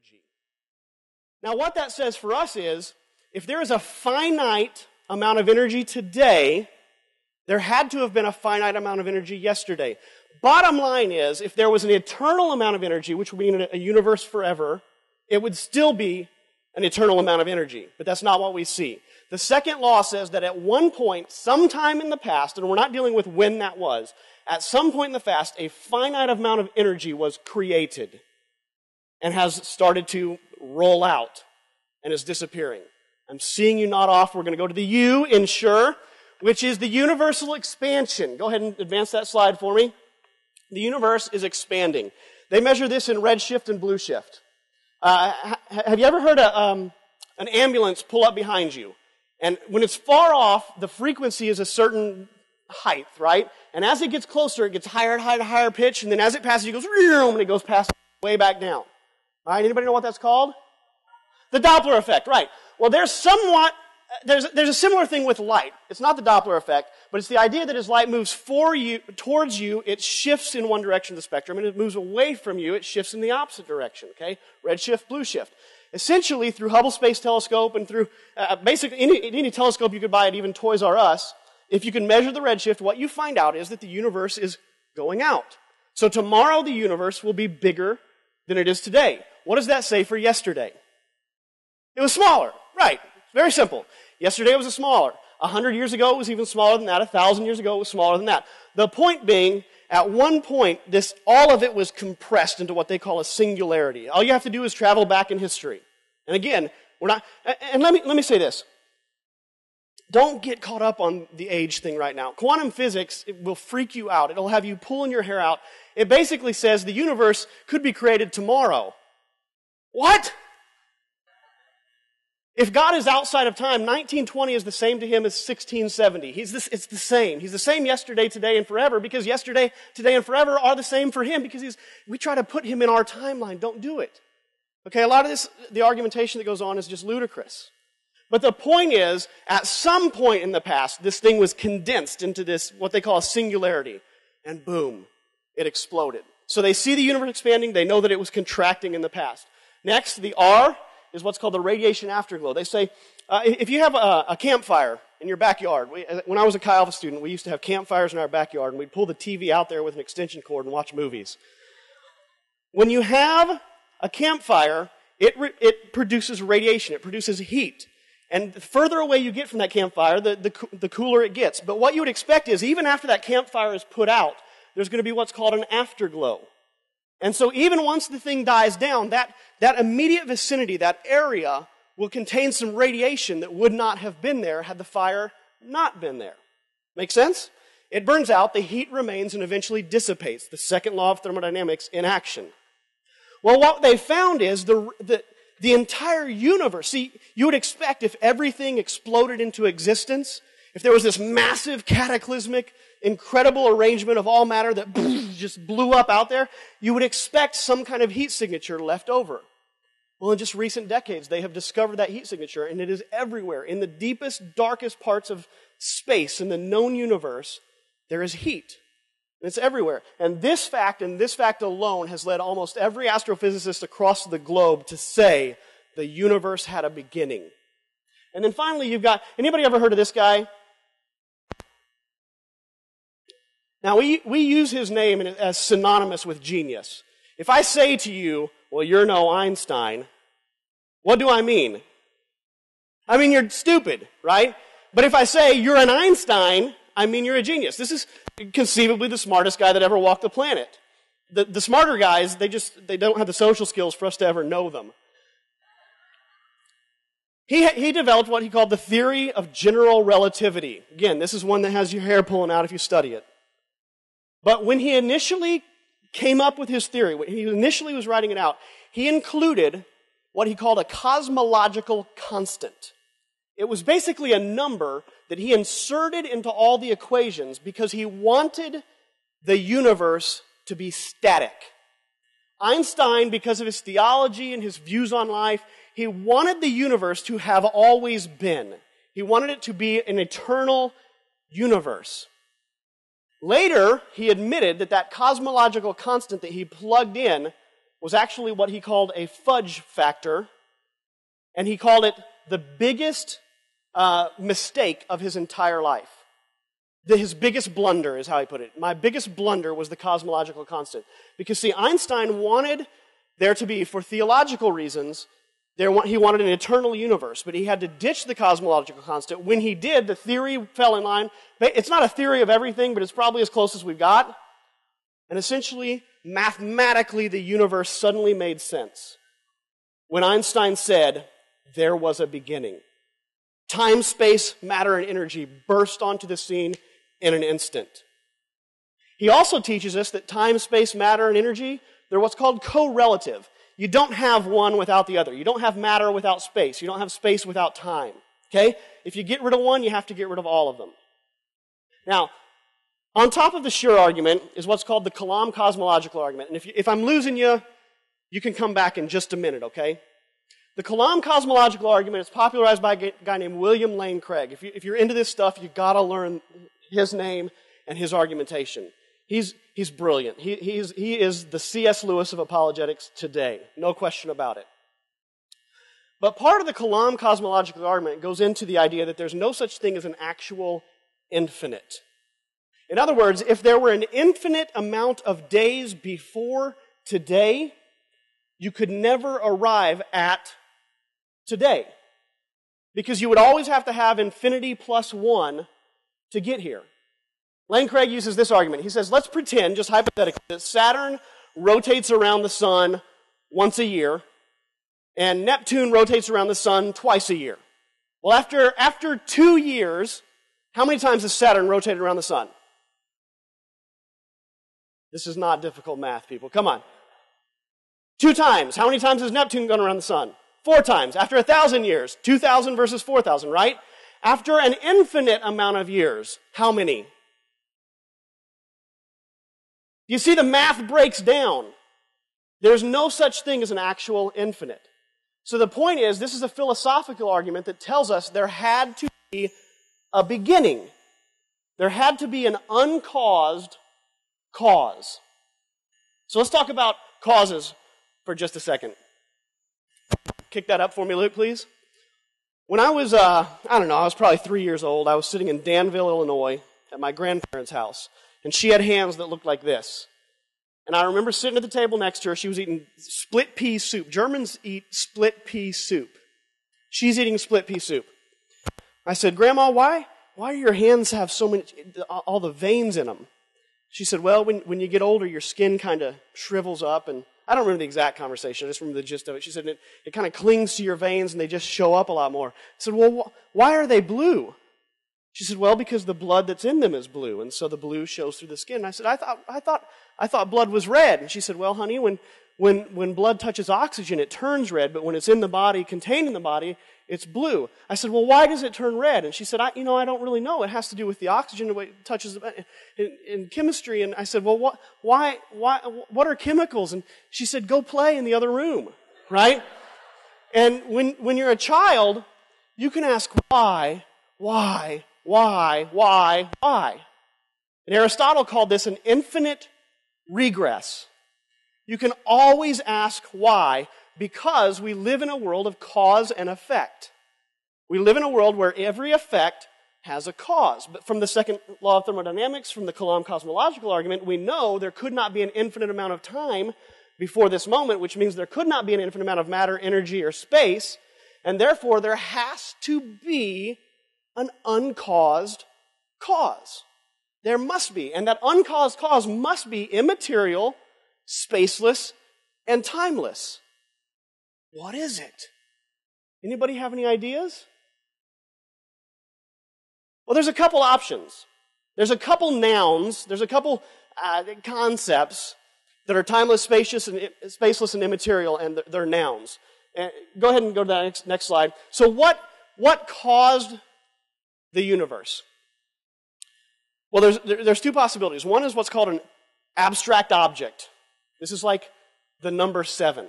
energy. Now, what that says for us is, if there is a finite amount of energy today, there had to have been a finite amount of energy yesterday. Bottom line is, if there was an eternal amount of energy, which would mean a universe forever, it would still be an eternal amount of energy. But that's not what we see. The second law says that at one point, sometime in the past, and we're not dealing with when that was, at some point in the past, a finite amount of energy was created and has started to roll out and is disappearing. I'm seeing you nod off. We're going to go to the U in sure, which is the universal expansion. Go ahead and advance that slide for me. The universe is expanding. They measure this in redshift and blue shift. Have you ever heard an ambulance pull up behind you? And when it's far off, the frequency is a certain height, right? And as it gets closer, it gets higher and higher, higher pitch, and then as it passes, it goes, and it goes past way back down. All right, anybody know what that's called? The Doppler effect, right. Well, there's a similar thing with light. It's not the Doppler effect, but it's the idea that as light moves towards you, it shifts in one direction of the spectrum, and it moves away from you, it shifts in the opposite direction, okay? Red shift, blue shift. Essentially, through Hubble Space Telescope and through basically any telescope you could buy at even Toys R Us, if you can measure the redshift, what you find out is that the universe is going out. So tomorrow the universe will be bigger than it is today. What does that say for yesterday? It was smaller. Right. Very simple. Yesterday it was smaller. 100 years ago it was even smaller than that. 1,000 years ago it was smaller than that. The point being, at one point, all of it was compressed into what they call a singularity. All you have to do is travel back in history. And again, let me say this. Don't get caught up on the age thing right now. Quantum physics, it will freak you out. It'll have you pulling your hair out. It basically says the universe could be created tomorrow. What? If God is outside of time, 1920 is the same to him as 1670. It's the same. He's the same yesterday, today, and forever, because yesterday, today, and forever are the same for him, because we try to put him in our timeline. Don't do it. Okay, a lot of the argumentation that goes on is just ludicrous. But the point is, at some point in the past, this thing was condensed into this, what they call a singularity. And boom, it exploded. So they see the universe expanding, they know that it was contracting in the past. Next, the R is what's called the radiation afterglow. They say, if you have a campfire in your backyard, when I was a Chi Alpha student, we used to have campfires in our backyard, and we'd pull the TV out there with an extension cord and watch movies. When you have a campfire, it produces radiation, it produces heat. And the further away you get from that campfire, the cooler it gets. But what you would expect is, even after that campfire is put out, there's going to be what's called an afterglow. And so even once the thing dies down, that immediate vicinity, that area, will contain some radiation that would not have been there had the fire not been there. Make sense? It burns out, the heat remains, and eventually dissipates. The second law of thermodynamics in action. Well, what they found is the entire universe. See, you would expect if everything exploded into existence, if there was this massive, cataclysmic, incredible arrangement of all matter that just blew up out there, you would expect some kind of heat signature left over. Well, in just recent decades, they have discovered that heat signature, and it is everywhere. In the deepest, darkest parts of space, in the known universe, there is heat. It's everywhere. And this fact alone has led almost every astrophysicist across the globe to say the universe had a beginning. And then finally you've got, anybody ever heard of this guy? Now we use his name as synonymous with genius. If I say to you, well, you're no Einstein, what do I mean? I mean you're stupid, right? But if I say you're an Einstein, I mean you're a genius. This is conceivably the smartest guy that ever walked the planet. The smarter guys, they don't have the social skills for us to ever know them. He developed what he called the theory of general relativity. Again, this is one that has your hair pulling out if you study it. But when he initially came up with his theory, when he initially was writing it out, he included what he called a cosmological constant. It was basically a number that he inserted into all the equations because he wanted the universe to be static. Einstein, because of his theology and his views on life, he wanted the universe to have always been. He wanted it to be an eternal universe. Later, he admitted that cosmological constant that he plugged in was actually what he called a fudge factor, and he called it the biggest mistake of his entire life. His biggest blunder is how he put it. My biggest blunder was the cosmological constant. Because see, Einstein wanted there to be, for theological reasons, he wanted an eternal universe, but he had to ditch the cosmological constant. When he did, the theory fell in line. It's not a theory of everything, but it's probably as close as we've got. And essentially, mathematically, the universe suddenly made sense. When Einstein said, there was a beginning. Time, space, matter, and energy burst onto the scene in an instant. He also teaches us that time, space, matter, and energy, they're what's called correlative. You don't have one without the other. You don't have matter without space. You don't have space without time. Okay? If you get rid of one, you have to get rid of all of them. Now, on top of the sure argument is what's called the Kalam cosmological argument. And if I'm losing you, you can come back in just a minute, okay? The Kalam cosmological argument is popularized by a guy named William Lane Craig. If you're into this stuff, you've got to learn his name and his argumentation. He's brilliant. He is the C.S. Lewis of apologetics today. No question about it. But part of the Kalam cosmological argument goes into the idea that there's no such thing as an actual infinite. In other words, if there were an infinite amount of days before today, you could never arrive at today. Because you would always have to have infinity plus 1 to get here. Lane Craig uses this argument. He says, let's pretend, just hypothetically, that Saturn rotates around the sun once a year, and Neptune rotates around the sun twice a year. Well, after 2 years, how many times has Saturn rotated around the sun? This is not difficult math, people. Come on. 2 times. How many times has Neptune gone around the sun? 4 times. After 1,000 years, 2,000 versus 4,000, right? After an infinite amount of years, how many? You see, the math breaks down. There's no such thing as an actual infinite. So the point is, this is a philosophical argument that tells us there had to be a beginning. There had to be an uncaused cause. So let's talk about causes for just a second. Kick that up for me, Luke, please. When I was, I was probably 3 years old. I was sitting in Danville, Illinois, at my grandparents' house. And she had hands that looked like this. And I remember sitting at the table next to her. She was eating split pea soup. Germans eat split pea soup. She's eating split pea soup. I said, Grandma, why do your hands have so many, all the veins in them? She said, well, when you get older, your skin kind of shrivels up. And I don't remember the exact conversation. I just remember the gist of it. She said, it kind of clings to your veins and they just show up a lot more. I said, well, why are they blue? She said, well, because the blood that's in them is blue, and so the blue shows through the skin. And I said, I thought blood was red. And she said, well, honey, when blood touches oxygen, it turns red, but when it's in the body, contained in the body, it's blue. I said, well, why does it turn red? And she said, I don't really know. It has to do with the oxygen, the way it touches in chemistry. And I said, well, what are chemicals? And she said, go play in the other room, right? And when you're a child, you can ask why. And Aristotle called this an infinite regress. You can always ask why, because we live in a world of cause and effect. We live in a world where every effect has a cause. But from the second law of thermodynamics, from the Kalam cosmological argument, we know there could not be an infinite amount of time before this moment, which means there could not be an infinite amount of matter, energy, or space, and therefore there has to be an uncaused cause. There must be. And that uncaused cause must be immaterial, spaceless, and timeless. What is it? Anybody have any ideas? Well, there's a couple options. There's a couple nouns. There's a couple concepts that are timeless, spaceless, and immaterial, and they're nouns. Go ahead and go to that next slide. So what caused the universe? Well, there's 2 possibilities. One is what's called an abstract object. This is like the number 7.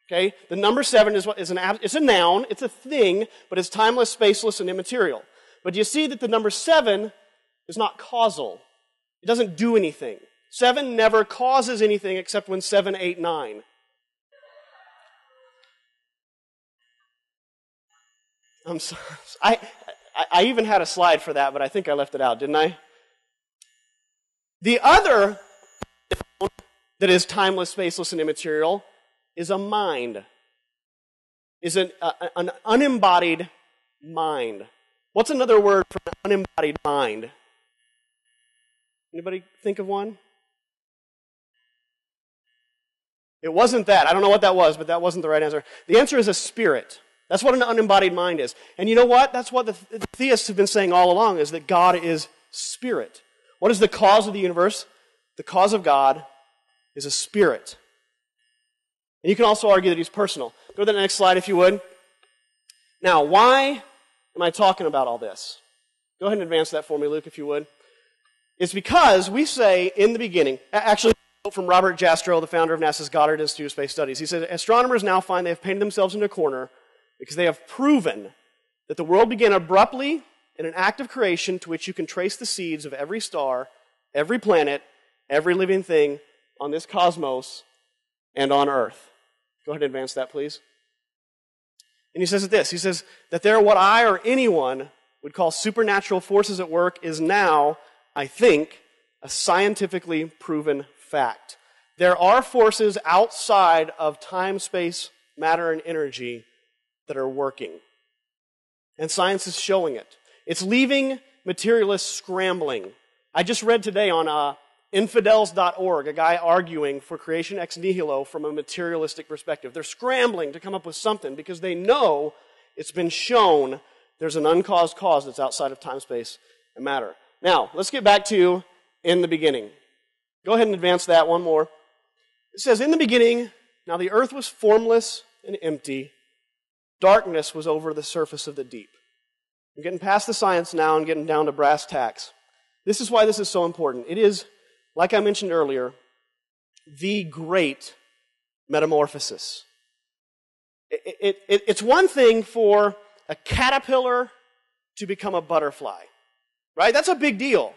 Okay? The number 7 it's a noun, it's a thing, but it's timeless, spaceless, and immaterial. But you see that the number 7 is not causal. It doesn't do anything. 7 never causes anything except when 7, 8, 9 I'm sorry. I even had a slide for that, but I think I left it out, didn't I? The other that is timeless, spaceless, and immaterial is a mind. Is an unembodied mind. What's another word for an unembodied mind? Anybody think of one? It wasn't that. I don't know what that was, but that wasn't the right answer. The answer is a spirit. That's what an unembodied mind is. And you know what? That's what the theists have been saying all along, is that God is spirit. What is the cause of the universe? The cause of God is a spirit. And you can also argue that he's personal. Go to the next slide if you would. Now, why am I talking about all this? Go ahead and advance that for me, Luke, if you would. It's because we say in the beginning, actually from Robert Jastrow, the founder of NASA's Goddard Institute of Space Studies, he said, astronomers now find they have painted themselves into a corner because they have proven that the world began abruptly in an act of creation to which you can trace the seeds of every star, every planet, every living thing on this cosmos and on Earth. Go ahead and advance that, please. And he says this, he says that there what I or anyone would call supernatural forces at work is now, I think, a scientifically proven fact. There are forces outside of time, space, matter, and energy that are working. And science is showing it. It's leaving materialists scrambling. I just read today on infidels.org, a guy arguing for creation ex nihilo from a materialistic perspective. They're scrambling to come up with something because they know it's been shown there's an uncaused cause that's outside of time, space, and matter. Now, let's get back to in the beginning. Go ahead and advance that one more. It says, in the beginning, now the earth was formless and empty. Darkness was over the surface of the deep. I'm getting past the science now and getting down to brass tacks. This is why this is so important. It is, like I mentioned earlier, the great metamorphosis. It's one thing for a caterpillar to become a butterfly, right? That's a big deal.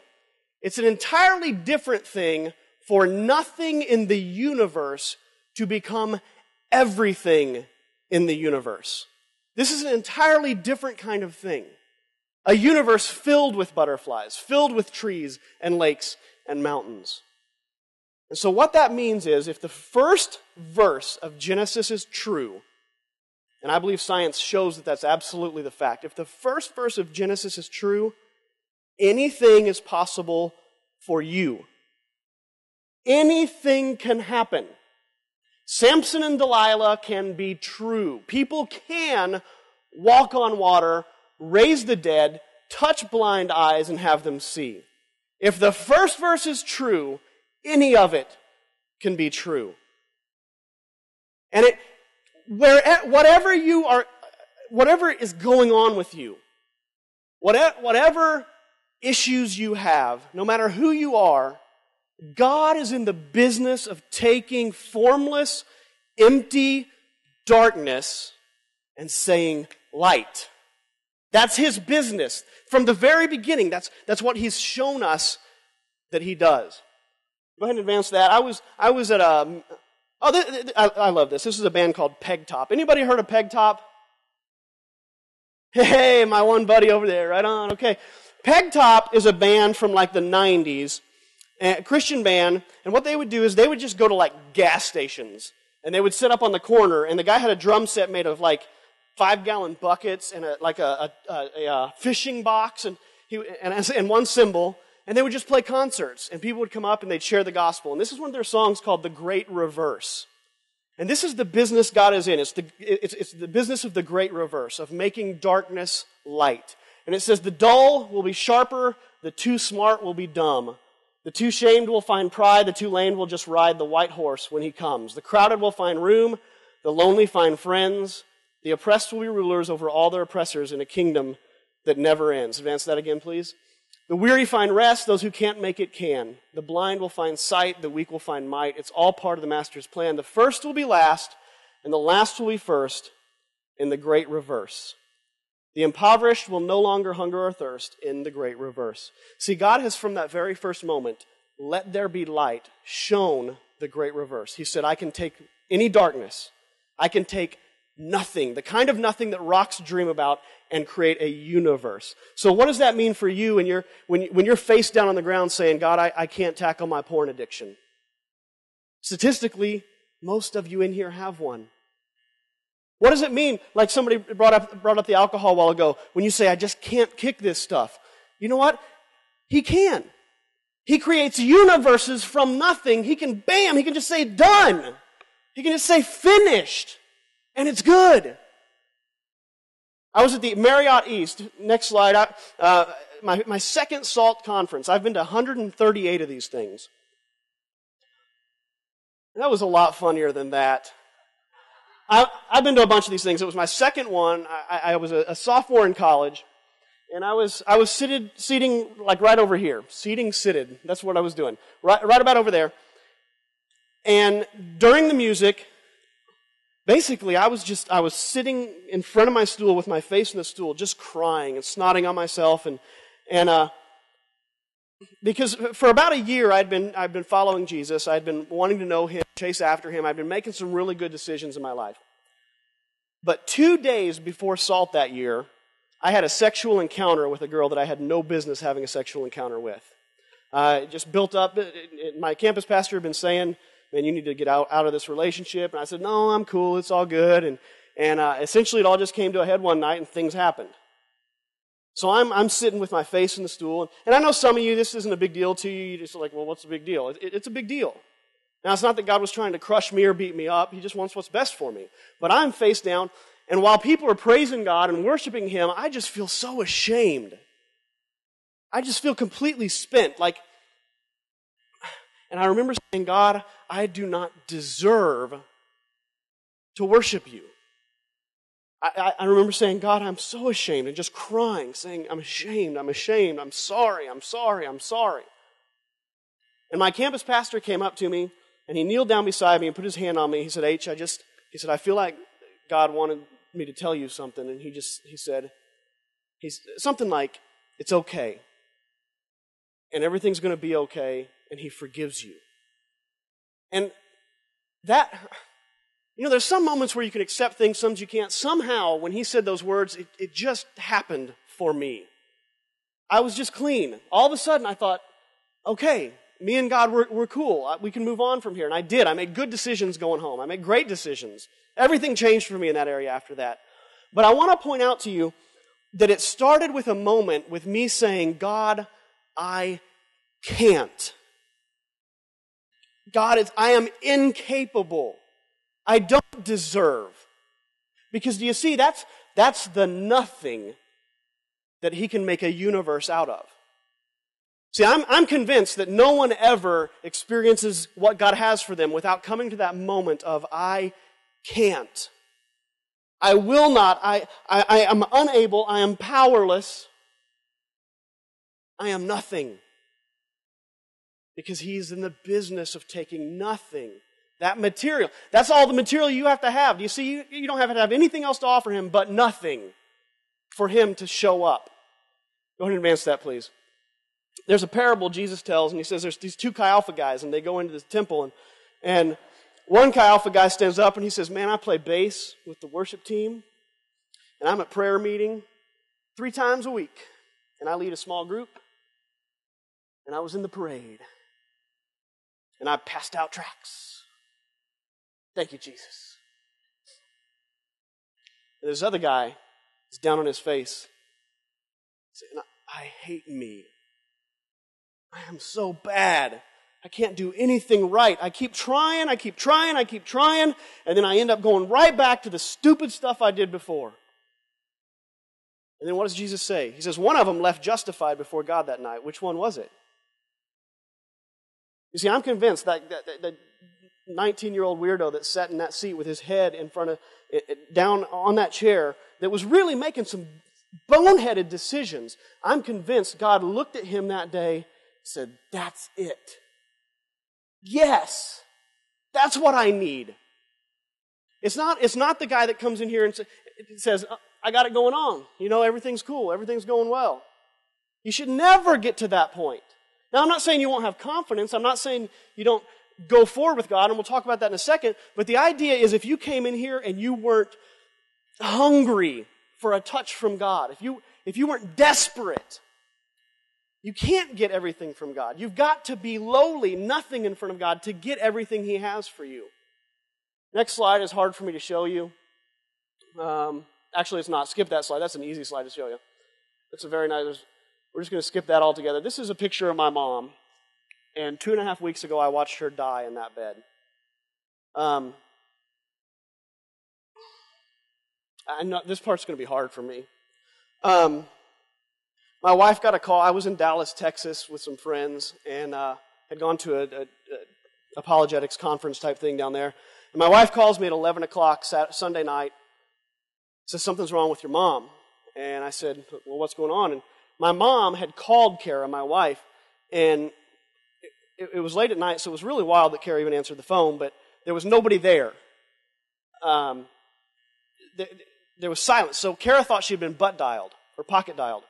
It's an entirely different thing for nothing in the universe to become everything in the universe. This is an entirely different kind of thing. A universe filled with butterflies, filled with trees and lakes and mountains. And so what that means is, if the first verse of Genesis is true, and I believe science shows that that's absolutely the fact, if the first verse of Genesis is true, anything is possible for you. Anything can happen. Samson and Delilah can be true. People can walk on water, raise the dead, touch blind eyes, and have them see. If the first verse is true, any of it can be true. And whatever is going on with you, whatever issues you have, no matter who you are, God is in the business of taking formless, empty darkness and saying light. That's his business. From the very beginning, that's what he's shown us that he does. Go ahead and advance that. I was at I love this. This is a band called Peg Top. Anybody heard of Peg Top? Hey, my one buddy over there. Right on. Okay. Peg Top is a band from like the 90s, a Christian band, and what they would do is they would just go to like gas stations, and they would sit up on the corner, and the guy had a drum set made of like 5-gallon buckets and a fishing box and one cymbal, and they would just play concerts, and people would come up and they'd share the gospel. And this is one of their songs called The Great Reverse. And this is the business God is in. It's the business of the great reverse, of making darkness light. And it says, the dull will be sharper, the too smart will be dumb. The too shamed will find pride, the too lame will just ride the white horse when he comes. The crowded will find room, the lonely find friends. The oppressed will be rulers over all their oppressors in a kingdom that never ends. Advance that again, please. The weary find rest, those who can't make it can. The blind will find sight, the weak will find might. It's all part of the Master's plan. The first will be last, and the last will be first in the great reverse. The impoverished will no longer hunger or thirst in the great reverse. See, God has from that very first moment, let there be light, shown the great reverse. He said, I can take any darkness. I can take nothing, the kind of nothing that rocks dream about, and create a universe. So what does that mean for you when you're face down on the ground saying, God, I can't tackle my porn addiction? Statistically, most of you in here have one. What does it mean? Like somebody brought up the alcohol a while ago. When you say, I just can't kick this stuff. You know what? He can. He creates universes from nothing. He can just say done. He can just say finished. And it's good. I was at the Marriott East. Next slide. My second SALT conference. I've been to 138 of these things. That was a lot funnier than that. I've been to a bunch of these things. It was my second one. I was a sophomore in college, and I was seating like right over here. Seated. That's what I was doing. Right about over there. And during the music, basically I was sitting in front of my stool with my face in the stool, just crying and snotting on myself, and because for about a year I'd been following Jesus. I'd been wanting to know Him, chase after Him. I'd been making some really good decisions in my life. But 2 days before SALT that year, I had a sexual encounter with a girl that I had no business having a sexual encounter with. It just built up. My campus pastor had been saying, man, you need to get out of this relationship. And I said, no, I'm cool. It's all good. And essentially it all just came to a head one night and things happened. So I'm sitting with my face in the stool, and I know some of you, this isn't a big deal to you. You're just like, well, what's the big deal? It's a big deal. Now, it's not that God was trying to crush me or beat me up. He just wants what's best for me. But I'm face down, and while people are praising God and worshiping Him, I just feel so ashamed. I just feel completely spent. And I remember saying, God, I do not deserve to worship you. I remember saying, God, I'm so ashamed, and just crying, saying, I'm ashamed, I'm sorry. And my campus pastor came up to me, and he kneeled down beside me and put his hand on me. He said, H, I feel like God wanted me to tell you something. And he said, something like, it's okay. And everything's going to be okay, and He forgives you. And that... there's some moments where you can accept things, some you can't. Somehow, when he said those words, it just happened for me. I was just clean. All of a sudden, I thought, okay, me and God, we're cool. We can move on from here. And I did. I made good decisions going home. I made great decisions. Everything changed for me in that area after that. But I want to point out to you that it started with a moment with me saying, God, I can't. God, I am incapable. I don't deserve. Because do you see, that's the nothing that He can make a universe out of. See, I'm convinced that no one ever experiences what God has for them without coming to that moment of, I can't. I will not. I am unable. I am powerless. I am nothing. Because He's in the business of taking nothing. That material. That's all the material you have to have. Do you see? You don't have to have anything else to offer Him but nothing for Him to show up. Go ahead and advance that, please. There's a parable Jesus tells, and He says there's these two Chi Alpha guys, and they go into this temple, and one Chi Alpha guy stands up, and he says, man, I play bass with the worship team, and I'm at prayer meeting 3 times a week, and I lead a small group, and I was in the parade, and I passed out tracts. Thank you, Jesus. And this other guy is down on his face, saying, I hate me. I am so bad. I can't do anything right. I keep trying, and then I end up going right back to the stupid stuff I did before. And then what does Jesus say? He says, one of them left justified before God that night. Which one was it? You see, I'm convinced that 19-year-old weirdo that sat in that seat with his head in front of, down on that chair, that was really making some boneheaded decisions. I'm convinced God looked at him that day, said, that's it. Yes, that's what I need. It's not the guy that comes in here and says, I got it going on. Everything's cool. Everything's going well. You should never get to that point. Now, I'm not saying you won't have confidence. I'm not saying you don't go forward with God, and we'll talk about that in a second. But the idea is if you came in here and you weren't hungry for a touch from God, if you weren't desperate, you can't get everything from God. You've got to be lowly, nothing in front of God to get everything He has for you. Next slide is hard for me to show you. Actually, it's not. Skip that slide. That's an easy slide to show you. It's a very nice. We're just going to skip that altogether. This is a picture of my mom. And 2.5 weeks ago, I watched her die in that bed. I know this part's going to be hard for me. My wife got a call. I was in Dallas, Texas with some friends and had gone to a apologetics conference type thing down there. And my wife calls me at 11 o'clock Sunday night, says, something's wrong with your mom. And I said, well, what's going on? And my mom had called Kara, my wife, and it was late at night, so it was really wild that Kara even answered the phone, but there was nobody there. There was silence. So Kara thought she'd been butt dialed or pocket dialed.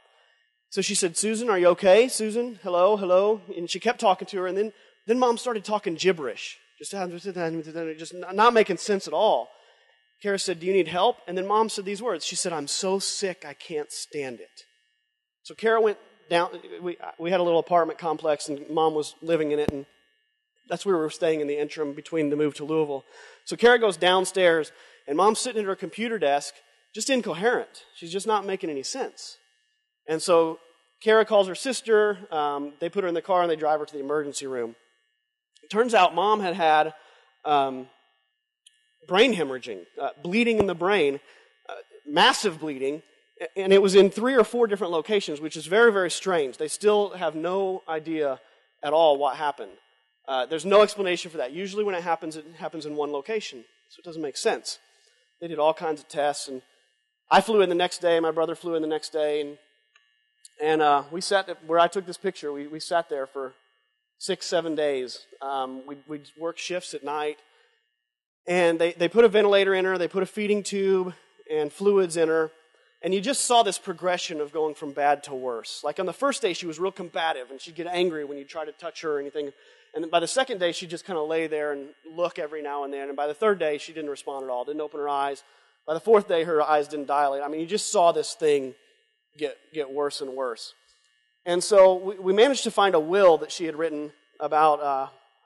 So she said, Susan, are you okay? Susan, hello, hello. And she kept talking to her, and then Mom started talking gibberish, just not making sense at all. Kara said, do you need help? And then Mom said these words. She said, I'm so sick, I can't stand it. So Kara went down. We had a little apartment complex, and Mom was living in it, and that's where we were staying in the interim between the move to Louisville. So Kara goes downstairs, and Mom's sitting at her computer desk, just incoherent. She's just not making any sense. And so Kara calls her sister. They put her in the car, and they drive her to the emergency room. It turns out Mom had brain hemorrhaging, bleeding in the brain, massive bleeding, and it was in 3 or 4 different locations, which is very, very strange. They still have no idea at all what happened. There's no explanation for that. Usually when it happens in one location, so it doesn't make sense. They did all kinds of tests, and I flew in the next day. My brother flew in the next day, and we sat where I took this picture. We sat there for 6-7 days. We'd work shifts at night, and they put a ventilator in her. They put a feeding tube and fluids in her. And you just saw this progression of going from bad to worse. Like on the first day, she was real combative, and she'd get angry when you try to touch her or anything. And then by the second day, she'd just kind of lay there and look every now and then. And by the third day, she didn't respond at all, didn't open her eyes. By the fourth day, her eyes didn't dilate. I mean, you just saw this thing get worse and worse. And so we managed to find a will that she had written about,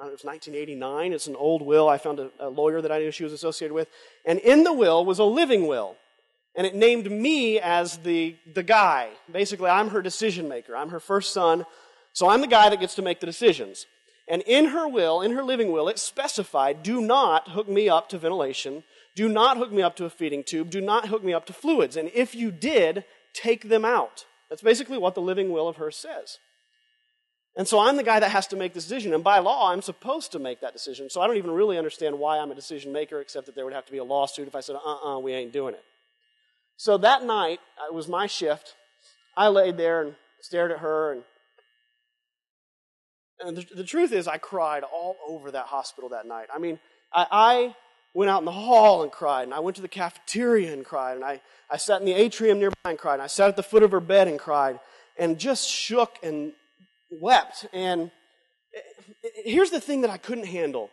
it was 1989. It's an old will. I found a lawyer that I knew she was associated with. And in the will was a living will. And it named me as the guy. Basically, I'm her decision maker. I'm her first son. So I'm the guy that gets to make the decisions. And in her will, in her living will, it specified, do not hook me up to ventilation. Do not hook me up to a feeding tube. Do not hook me up to fluids. And if you did, take them out. That's basically what the living will of hers says. And so I'm the guy that has to make the decision. And by law, I'm supposed to make that decision. So I don't even really understand why I'm a decision maker, except that there would have to be a lawsuit if I said, we ain't doing it. So that night, it was my shift. I laid there and stared at her. And the truth is, I cried all over that hospital that night. I mean, I went out in the hall and cried. And I went to the cafeteria and cried. And I sat in the atrium nearby and cried. And I sat at the foot of her bed and cried. And just shook and wept. And here's the thing that I couldn't handle.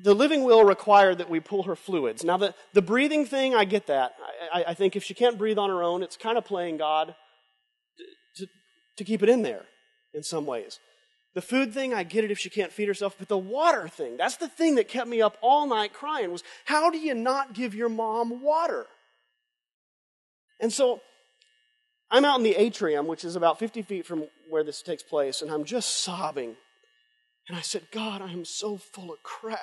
The living will required that we pull her fluids. Now, the breathing thing, I get that. I think if she can't breathe on her own, it's kind of playing God to keep it in there in some ways. The food thing, I get it if she can't feed herself. But the water thing, that's the thing that kept me up all night crying, was how do you not give your mom water? And so I'm out in the atrium, which is about 50 feet from where this takes place, and I'm just sobbing. And I said, God, I am so full of crap.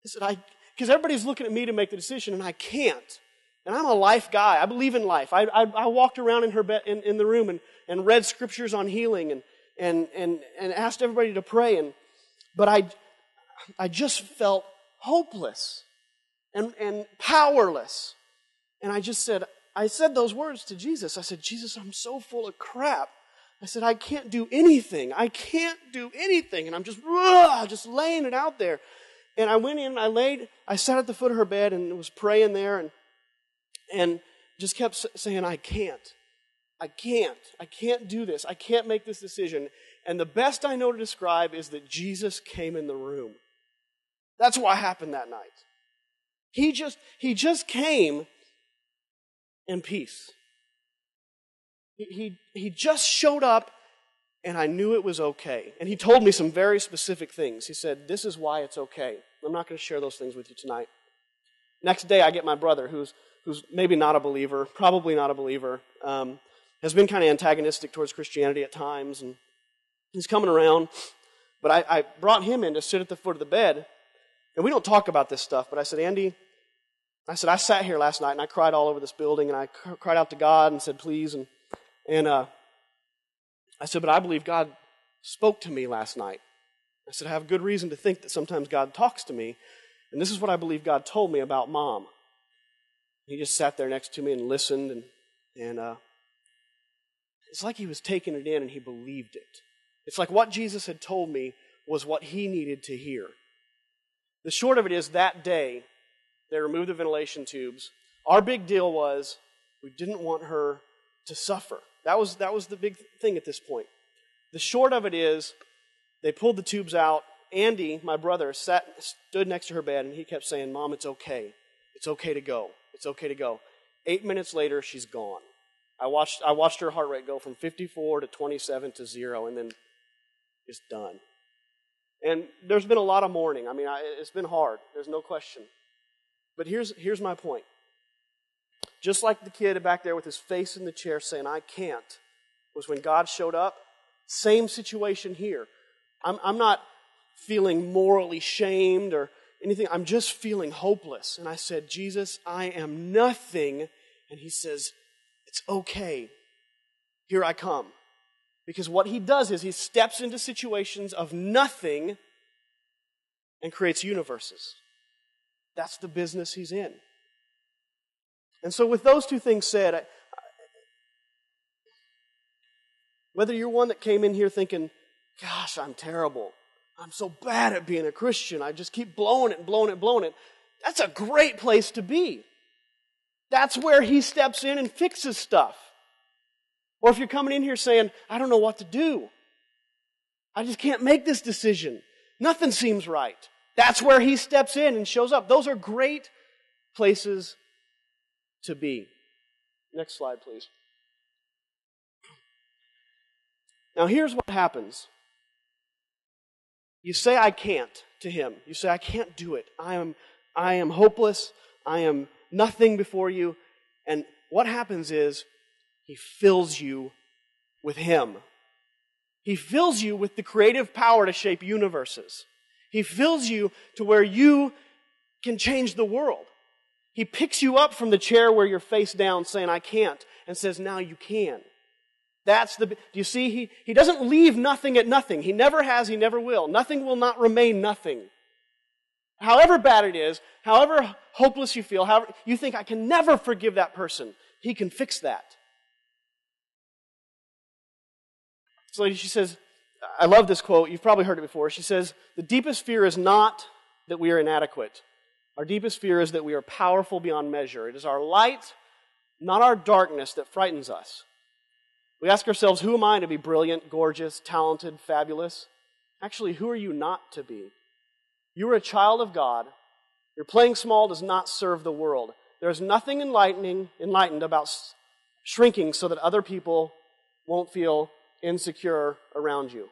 I said, because everybody's looking at me to make the decision, and I can't. And I'm a life guy. I believe in life. I walked around in her bed, in the room and read scriptures on healing and asked everybody to pray. But I just felt hopeless and powerless. And I said those words to Jesus. I said, Jesus, I'm so full of crap. I said, I can't do anything. I can't do anything. And I'm just laying it out there. And I went in, I sat at the foot of her bed and was praying there and just kept saying, I can't do this. I can't make this decision. And the best I know to describe is that Jesus came in the room. That's what happened that night. He just came in peace. He just showed up, and I knew it was okay. And he told me some very specific things. He said, this is why it's okay. I'm not going to share those things with you tonight. Next day, I get my brother, who's maybe not a believer, probably not a believer, has been kind of antagonistic towards Christianity at times, and he's coming around. But I brought him in to sit at the foot of the bed, and we don't talk about this stuff, but I said, Andy, I sat here last night, and I cried all over this building, and I cried out to God and said, please, and I said, but I believe God spoke to me last night. I said, I have good reason to think that sometimes God talks to me, and this is what I believe God told me about Mom. He just sat there next to me and listened, and it's like he was taking it in and he believed it. It's like what Jesus had told me was what he needed to hear. The short of it is, that day, they removed the ventilation tubes. Our big deal was we didn't want her to suffer. That was the big thing at this point. The short of it is, they pulled the tubes out. Andy, my brother, stood next to her bed, and he kept saying, Mom, it's okay. It's okay to go. It's okay to go. 8 minutes later, she's gone. I watched her heart rate go from 54 to 27 to 0, and then it's done. And there's been a lot of mourning. I mean, it's been hard. There's no question. But here's my point. Just like the kid back there with his face in the chair saying, I can't, was when God showed up. Same situation here. I'm not feeling morally shamed or anything. I'm just feeling hopeless. And I said, Jesus, I am nothing. And he says, it's okay. Here I come. Because what he does is he steps into situations of nothing and creates universes. That's the business he's in. And so with those two things said, whether you're one that came in here thinking, gosh, I'm terrible. I'm so bad at being a Christian. I just keep blowing it and blowing it and blowing it. That's a great place to be. That's where he steps in and fixes stuff. Or if you're coming in here saying, I don't know what to do. I just can't make this decision. Nothing seems right. That's where he steps in and shows up. Those are great places to be. Next slide, please. Now here's what happens. You say, I can't to him. You say, I can't do it. I am hopeless. I am nothing before you. And what happens is, he fills you with him. He fills you with the creative power to shape universes. He fills you to where you can change the world. He picks you up from the chair where you're face down saying, I can't, and says, now you can. Do you see? He doesn't leave nothing at nothing. He never has, he never will. Nothing will not remain nothing. However bad it is, however hopeless you feel, however you think, I can never forgive that person, he can fix that. So she says, I love this quote, you've probably heard it before. She says, the deepest fear is not that we are inadequate. Our deepest fear is that we are powerful beyond measure. It is our light, not our darkness, that frightens us. We ask ourselves, who am I to be brilliant, gorgeous, talented, fabulous? Actually, who are you not to be? You are a child of God. Your playing small does not serve the world. There is nothing enlightened about shrinking so that other people won't feel insecure around you.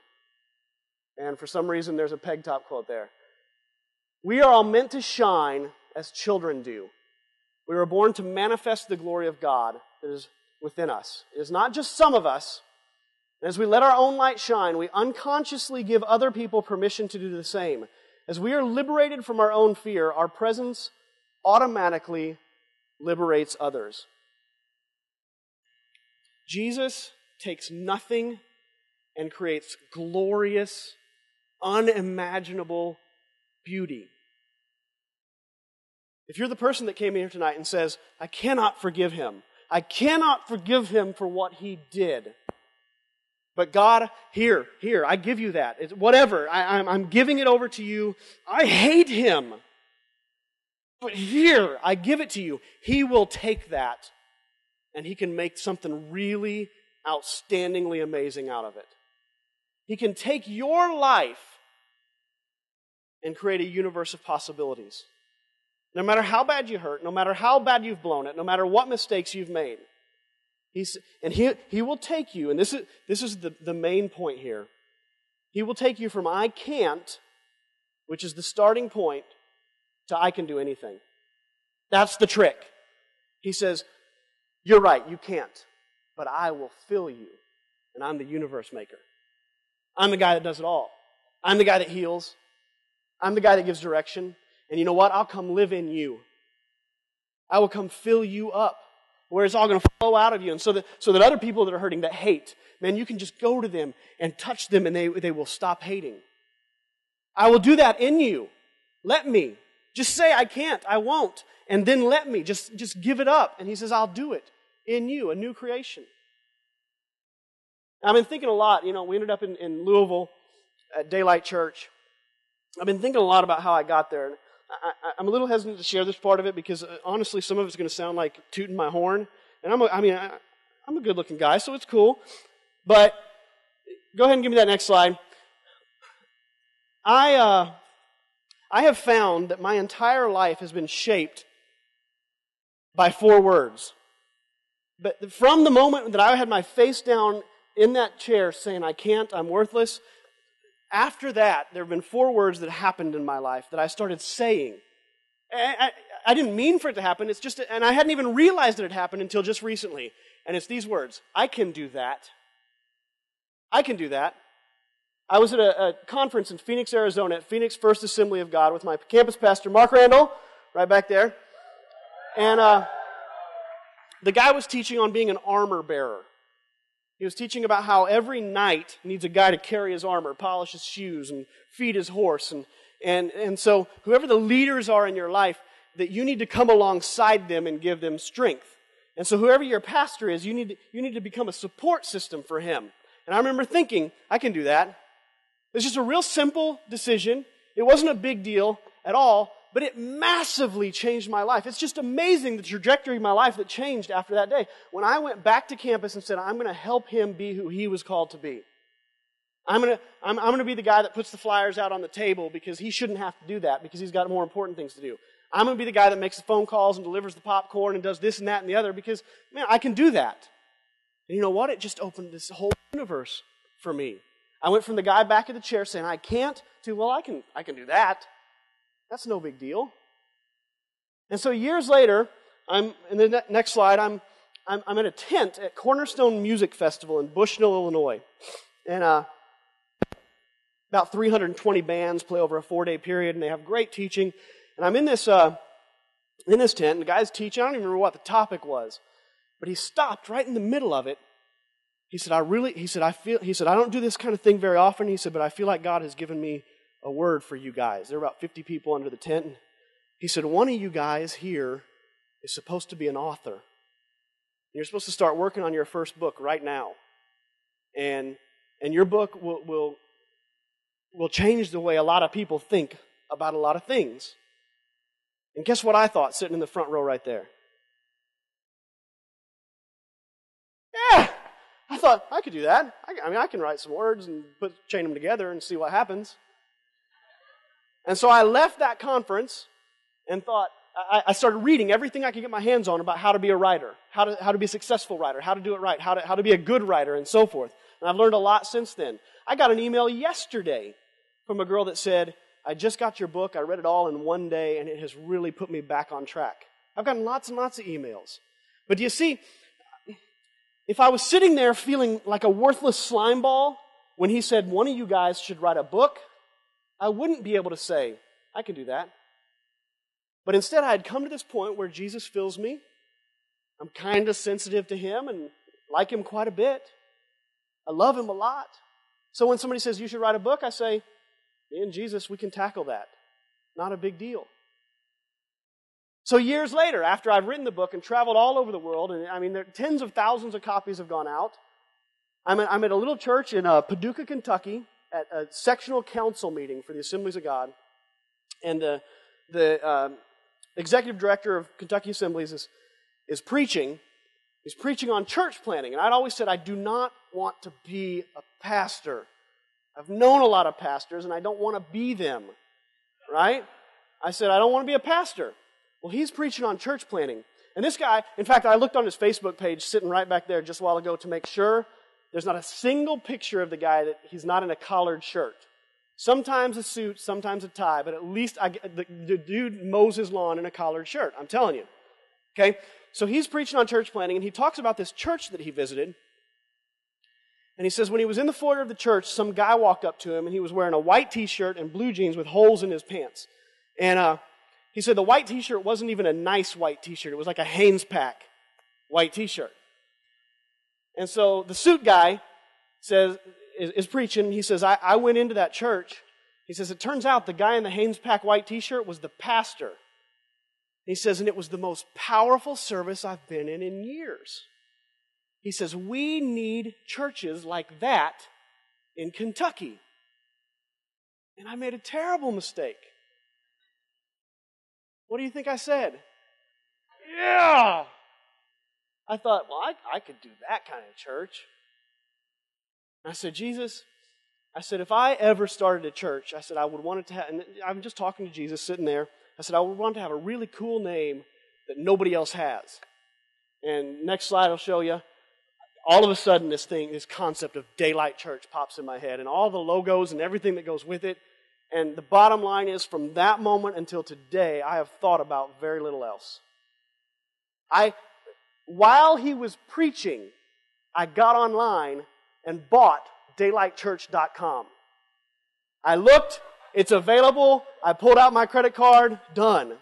And for some reason, there's a peg top quote there. We are all meant to shine as children do. We were born to manifest the glory of God that is within us. It is not just some of us. As we let our own light shine, we unconsciously give other people permission to do the same. As we are liberated from our own fear, our presence automatically liberates others. Jesus takes nothing and creates glorious, unimaginable beauty. If you're the person that came in here tonight and says, I cannot forgive him. I cannot forgive him for what he did. But God, here, I give you that. It's whatever, I'm giving it over to you. I hate him. But here, I give it to you. He will take that and he can make something really outstandingly amazing out of it. He can take your life and create a universe of possibilities. No matter how bad you hurt, no matter how bad you've blown it, no matter what mistakes you've made. He will take you, and this is the main point here. He will take you from I can't, which is the starting point, to I can do anything. That's the trick. He says, you're right, you can't, but I will fill you, and I'm the universe maker. I'm the guy that does it all. I'm the guy that heals. I'm the guy that gives direction. And you know what? I'll come live in you. I will come fill you up, where it's all going to flow out of you. And so that other people that are hurting, that hate, man, you can just go to them and touch them and they will stop hating. I will do that in you. Let me. Just say, I can't, I won't. And then let me. Just give it up. And he says, I'll do it in you, a new creation. I've been thinking a lot. We ended up in Louisville at Daylight Church. I've been thinking a lot about how I got there. I'm a little hesitant to share this part of it because honestly, some of it's going to sound like tooting my horn. And I'm a good-looking guy, so it's cool. But go ahead and give me that next slide. I have found that my entire life has been shaped by 4 words. But from the moment that I had my face down in that chair saying, I can't, I'm worthless, after that, there have been 4 words that happened in my life that I started saying. I didn't mean for it to happen, and I hadn't even realized that it happened until just recently. And it's these words, I can do that. I can do that. I was at a conference in Phoenix, Arizona, at Phoenix First Assembly of God with my campus pastor, Mark Randall, right back there. And the guy was teaching on being an armor bearer. He was teaching about how every knight needs a guy to carry his armor, polish his shoes, and feed his horse. And so whoever the leaders are in your life, that you need to come alongside them and give them strength. And so whoever your pastor is, you need to become a support system for him. And I remember thinking, I can do that. It's just a real simple decision. It wasn't a big deal at all, but it massively changed my life. It's just amazing the trajectory of my life that changed after that day. When I went back to campus and said, I'm going to help him be who he was called to be. I'm going to be the guy that puts the flyers out on the table because he shouldn't have to do that because he's got more important things to do. I'm going to be the guy that makes the phone calls and delivers the popcorn and does this and that and the other because, man, I can do that. And you know what? It just opened this whole universe for me. I went from the guy back in the chair saying, I can't, to, well, I can do that. That's no big deal. And so years later, I'm in the next slide, I'm in a tent at Cornerstone Music Festival in Bushnell, Illinois. And about 320 bands play over a 4-day period, and they have great teaching. And I'm in this tent, and the guy's teaching. I don't even remember what the topic was. But he stopped right in the middle of it. He said, I don't do this kind of thing very often. He said, but I feel like God has given me a word for you guys. There were about 50 people under the tent. He said, one of you guys here is supposed to be an author. You're supposed to start working on your first book right now. And your book will change the way a lot of people think about a lot of things. And guess what I thought sitting in the front row right there? Yeah, I thought I could do that. I can write some words and chain them together and see what happens. And so I left that conference and thought, I started reading everything I could get my hands on about how to be a writer, how to be a successful writer, how to do it right, how to be a good writer, and so forth. And I've learned a lot since then. I got an email yesterday from a girl that said, I just got your book, I read it all in one day, and it has really put me back on track. I've gotten lots and lots of emails. But do you see, if I was sitting there feeling like a worthless slime ball when he said one of you guys should write a book, I wouldn't be able to say, I can do that. But instead I had come to this point where Jesus fills me. I'm kind of sensitive to him and like him quite a bit. I love him a lot. So when somebody says you should write a book, I say, me and Jesus, we can tackle that. Not a big deal. So years later, after I've written the book and traveled all over the world, and there tens of thousands of copies have gone out, I'm at a little church in Paducah, Kentucky, at a sectional council meeting for the Assemblies of God. And the executive director of Kentucky Assemblies is preaching. He's preaching on church planting. And I'd always said, I do not want to be a pastor. I've known a lot of pastors, and I don't want to be them. Right? I said, I don't want to be a pastor. Well, he's preaching on church planting. And this guy, in fact, I looked on his Facebook page sitting right back there just a while ago to make sure there's not a single picture of the guy that he's not in a collared shirt. Sometimes a suit, sometimes a tie, but at least the dude mows his lawn in a collared shirt. I'm telling you. Okay? So he's preaching on church planting, and he talks about this church that he visited. And he says when he was in the foyer of the church, some guy walked up to him, and he was wearing a white t-shirt and blue jeans with holes in his pants. And he said the white t-shirt wasn't even a nice white t-shirt. It was like a Hanes pack white t-shirt. And so the suit guy is preaching, and he says, I went into that church. He says, it turns out the guy in the Hanes pack white t-shirt was the pastor. He says, and it was the most powerful service I've been in years. He says, we need churches like that in Kentucky. And I made a terrible mistake. What do you think I said? Yeah! I thought, well, I could do that kind of church. And I said, Jesus, I said, if I ever started a church, I said, I would want it to have, and I'm just talking to Jesus sitting there. I said, I would want to have a really cool name that nobody else has. And next slide I'll show you. All of a sudden this concept of Daylight Church pops in my head, and all the logos and everything that goes with it. And the bottom line is, from that moment until today, I have thought about very little else. While he was preaching, I got online and bought daylightchurch.com. I looked, it's available, I pulled out my credit card, done.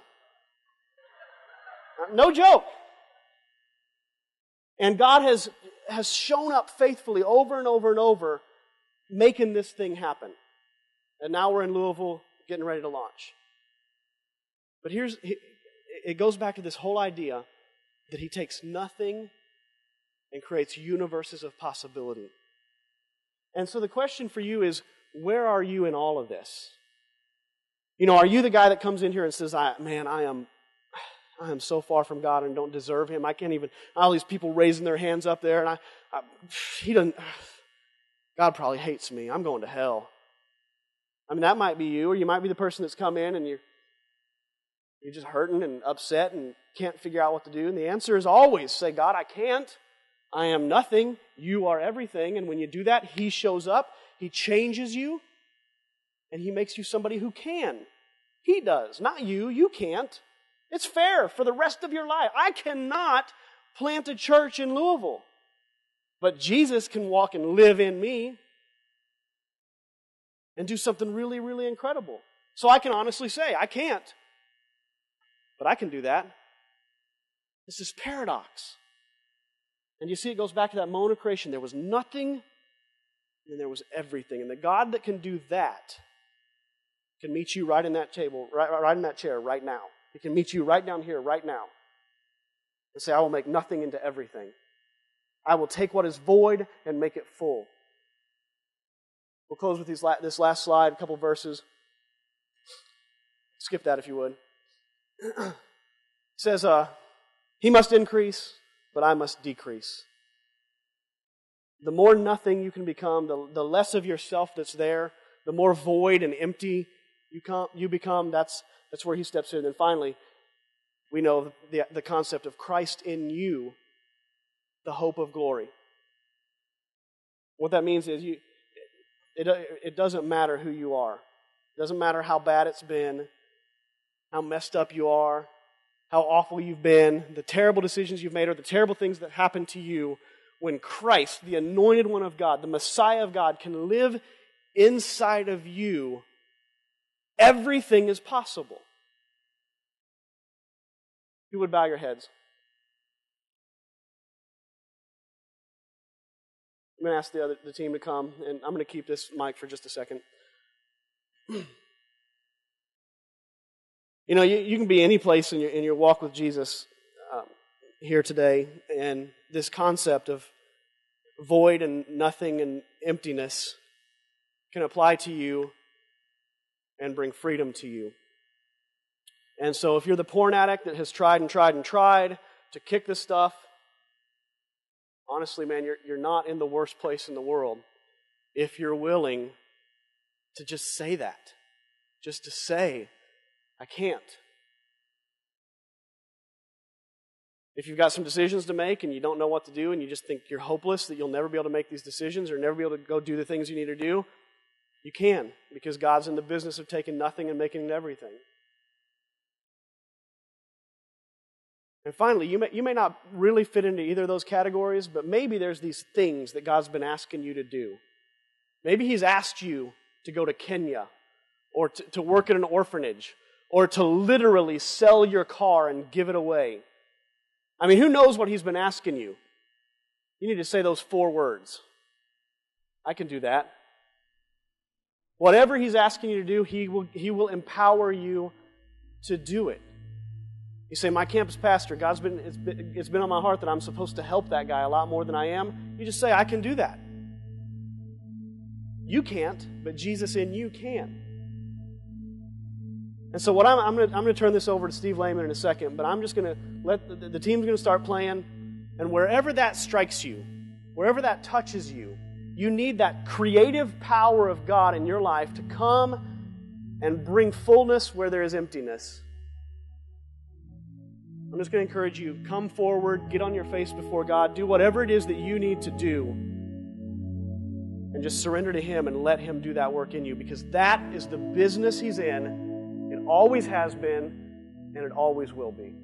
No joke. And God has shown up faithfully over and over and over, making this thing happen. And now we're in Louisville getting ready to launch. But it goes back to this whole idea that he takes nothing and creates universes of possibility. And so the question for you is, where are you in all of this? You know, are you the guy that comes in here and says, I am so far from God and don't deserve Him. I can't even, all these people raising their hands up there, and God probably hates me. I'm going to hell. I mean, that might be you, or you might be the person that's come in and you're just hurting and upset and can't figure out what to do. And the answer is always say, God, I can't. I am nothing. You are everything. And when you do that, He shows up. He changes you. And He makes you somebody who can. He does, not you. You can't. It's fair for the rest of your life. I cannot plant a church in Louisville. But Jesus can walk and live in me and do something really, really incredible. So I can honestly say, I can't. But I can do that. It's this paradox. And you see, it goes back to that moment of creation. There was nothing, and then there was everything. And the God that can do that can meet you right in that table, right in that chair right now. He can meet you right down here right now and say, I will make nothing into everything. I will take what is void and make it full. We'll close with this last slide, a couple verses. Skip that if you would. It says, He must increase, but I must decrease. The more nothing you can become, the less of yourself that's there, the more void and empty you become, that's where He steps in. And finally, we know the concept of Christ in you, the hope of glory. What that means is it doesn't matter who you are. It doesn't matter how bad it's been, how messed up you are, how awful you've been, the terrible decisions you've made, or the terrible things that happened to you. When Christ, the anointed one of God, the Messiah of God, can live inside of you, everything is possible. If you would bow your heads. I'm going to ask the team to come, and I'm going to keep this mic for just a second. You know, you can be any place in your walk with Jesus here today, and this concept of void and nothing and emptiness can apply to you and bring freedom to you. And so if you're the porn addict that has tried and tried and tried to kick this stuff, honestly, man, you're not in the worst place in the world if you're willing to just say that. Just to say, I can't. If you've got some decisions to make and you don't know what to do and you just think you're hopeless, that you'll never be able to make these decisions or never be able to go do the things you need to do, you can, because God's in the business of taking nothing and making it everything. And finally, you may not really fit into either of those categories, but maybe there's these things that God's been asking you to do. Maybe He's asked you to go to Kenya, or to work at an orphanage, or to literally sell your car and give it away. I mean, who knows what He's been asking you? You need to say those 4 words. I can do that. Whatever He's asking you to do, He will empower you to do it. You say, my campus pastor, it's been on my heart that I'm supposed to help that guy a lot more than I am. You just say, I can do that. You can't, but Jesus in you can. And so what I'm going to turn this over to Steve Lehman in a second, but I'm just going to let the team's going to start playing, and wherever that strikes you, wherever that touches you, you need that creative power of God in your life to come and bring fullness where there is emptiness. I'm just going to encourage you, come forward, get on your face before God, do whatever it is that you need to do, and just surrender to Him and let Him do that work in you, because that is the business He's in. It always has been, and it always will be.